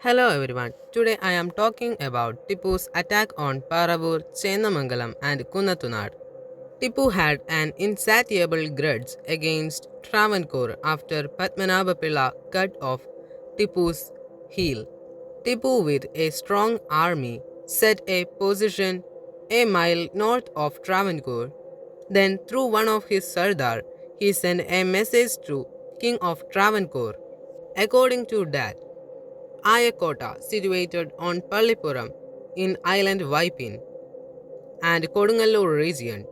Hello everyone. Today I am talking about Tipu's attack on Paravur, Chenamangalam and Kunatunad. Tipu had an insatiable grudge against Travancore after Padmanabhapilla cut off Tipu's heel. Tipu, with a strong army, set a position a mile north of Travancore. Then, through one of his Sardar, he sent a message to King of Travancore. According to that, Ayakota, situated on Pallipuram in island Vaipin, and Kodungallur region,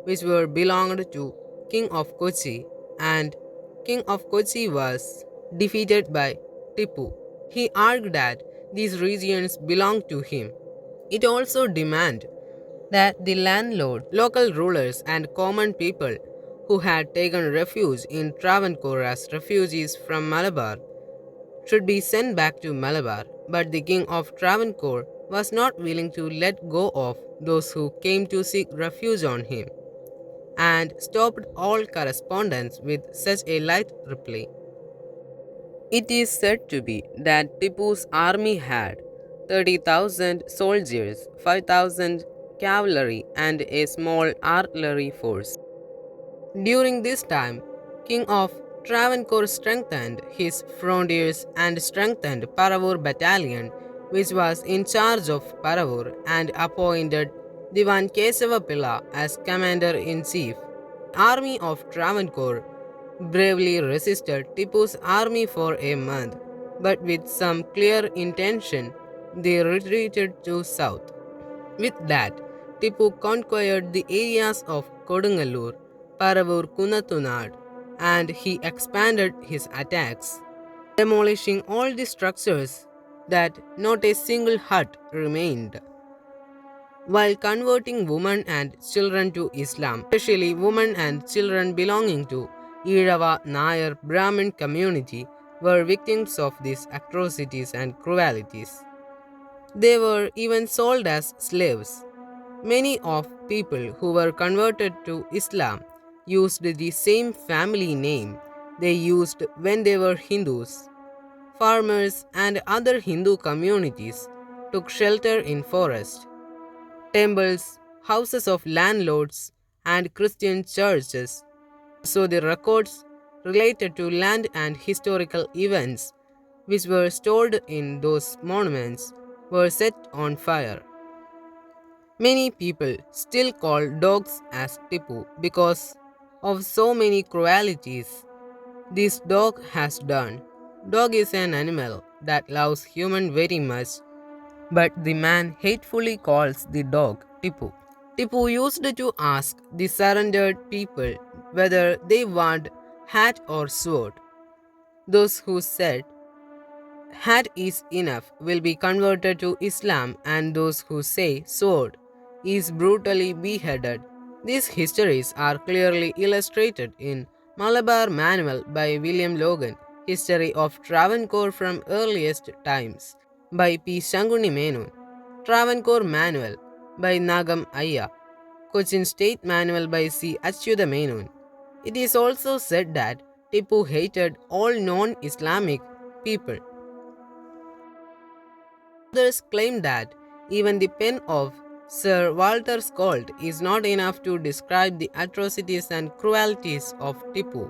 which were belonged to King of Kochi, and King of Kochi was defeated by Tipu. He argued that these regions belonged to him. It also demanded that the landlord, local rulers, and common people who had taken refuge in Travancore as refugees from Malabar should be sent back to Malabar, but the king of Travancore was not willing to let go of those who came to seek refuge on him, and stopped all correspondence with such a light reply. It is said to be that Tipu's army had 30,000 soldiers, 5,000 cavalry, and a small artillery force. During this time, King of Travancore strengthened his frontiers and strengthened Paravur battalion, which was in charge of Paravur, and appointed Diwan Kesava Pilla as commander-in-chief. Army of Travancore bravely resisted Tipu's army for a month, but with some clear intention, they retreated to south. With that, Tipu conquered the areas of Kodungallur, Paravur, Kunatunad, and he expanded his attacks, demolishing all the structures that not a single hut remained. While converting women and children to Islam, especially women and children belonging to Irava Nair Brahmin community, were victims of these atrocities and cruelties. They were even sold as slaves. Many of people who were converted to Islam used the same family name they used when they were Hindus. Farmers and other Hindu communities took shelter in forests, temples, houses of landlords, and Christian churches. So the records related to land and historical events which were stored in those monuments were set on fire. Many people still call dogs as Tipu because of so many cruelties this dog has done. Dog is an animal that loves human very much, but the man hatefully calls the dog Tipu. Tipu used to ask the surrendered people whether they want hat or sword. Those who said hat is enough will be converted to Islam, and those who say sword is brutally beheaded. These histories are clearly illustrated in Malabar Manual by William Logan, History of Travancore from Earliest Times by P. Shanguni Menon, Travancore Manual by Nagam Ayya, Cochin State Manual by C. Achyuta Menon. It is also said that Tipu hated all non-Islamic people. Others claim that even the pen of Sir Walter Scott is not enough to describe the atrocities and cruelties of Tipu.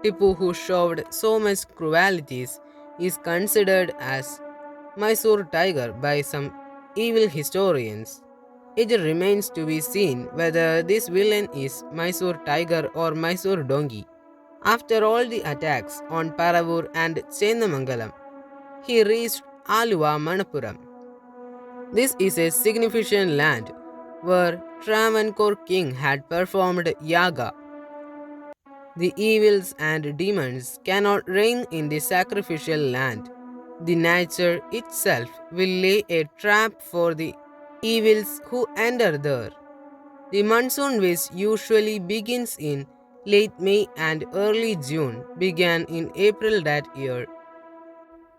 Tipu, who showed so much cruelties, is considered as Mysore tiger by some evil historians. It remains to be seen whether this villain is Mysore tiger or Mysore donkey. After all the attacks on Paravur and Chenamangalam, he reached Aluva Manapuram. This is a significant land where Travancore king had performed yaga. The evils and demons cannot reign in the sacrificial land. The nature itself will lay a trap for the evils who enter there. The monsoon, which usually begins in late May and early June, began in April that year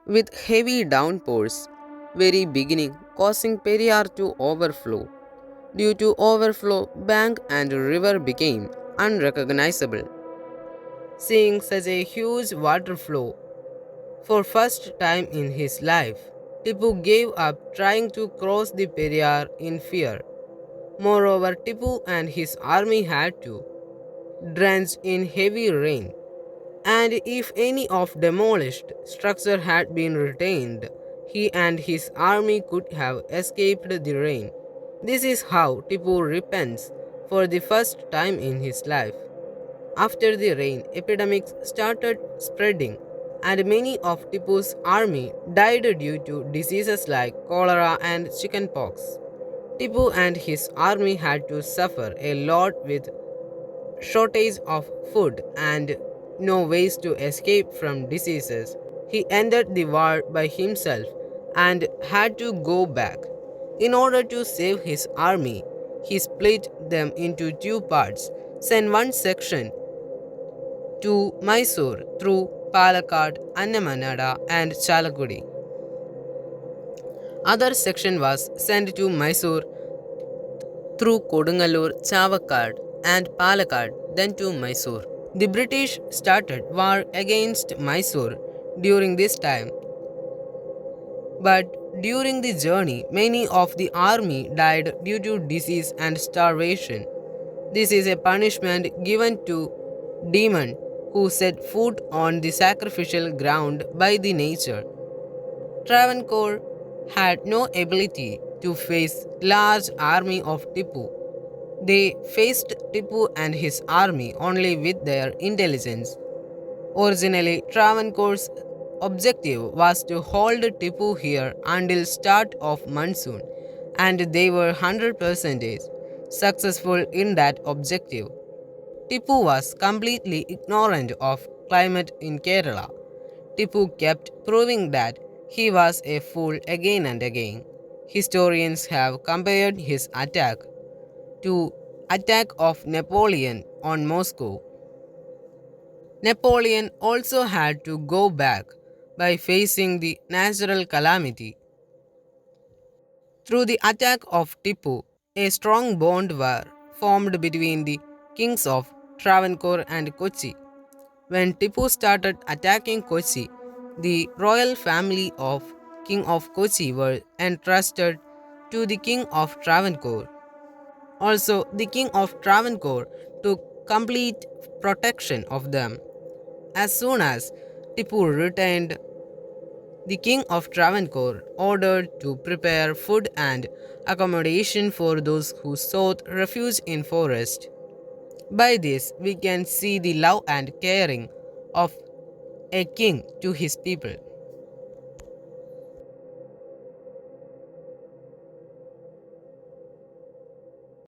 with heavy downpours, very beginning causing Periyar to overflow. Due to overflow, bank and river became unrecognizable. Seeing such a huge water flow, For first time in his life, Tipu gave up trying to cross the Periyar in fear. Moreover, Tipu and his army had to, drenched in heavy rain, and if any of demolished structure had been retained, he and his army could have escaped the rain. This is how Tipu repents for the first time in his life. After the rain, epidemics started spreading, and many of Tipu's army died due to diseases like cholera and chickenpox. Tipu and his army had to suffer a lot with shortage of food and no ways to escape from diseases. He ended the war by himself and had to go back. In order to save his army, he split them into two parts, sent one section to Mysore through Palakkad, Annamanada, and Chalakudi. Other section was sent to Mysore through Kodungalur, Chavakkad, and Palakkad, then to Mysore. The British started war against Mysore during this time, but during the journey, many of the army died due to disease and starvation. This is a punishment given to demon who set foot on the sacrificial ground by the nature. Travancore had no ability to face large army of Tipu. They faced Tipu and his army only with their intelligence. Originally, Travancore's objective was to hold Tipu here until start of monsoon, and they were 100% successful in that objective. Tipu was completely ignorant of climate in Kerala. Tipu kept proving that he was a fool again and again. Historians have compared his attack of Napoleon on Moscow. Napoleon also had to go back by facing the natural calamity. Through the attack of Tipu, a strong bond was formed between the kings of Travancore and Kochi. When Tipu started attacking Kochi, the royal family of King of Kochi were entrusted to the King of Travancore. Also, the King of Travancore took complete protection of them. As soon as Tipu returned, the King of Travancore ordered to prepare food and accommodation for those who sought refuge in forest. By this, we can see the love and caring of a king to his people.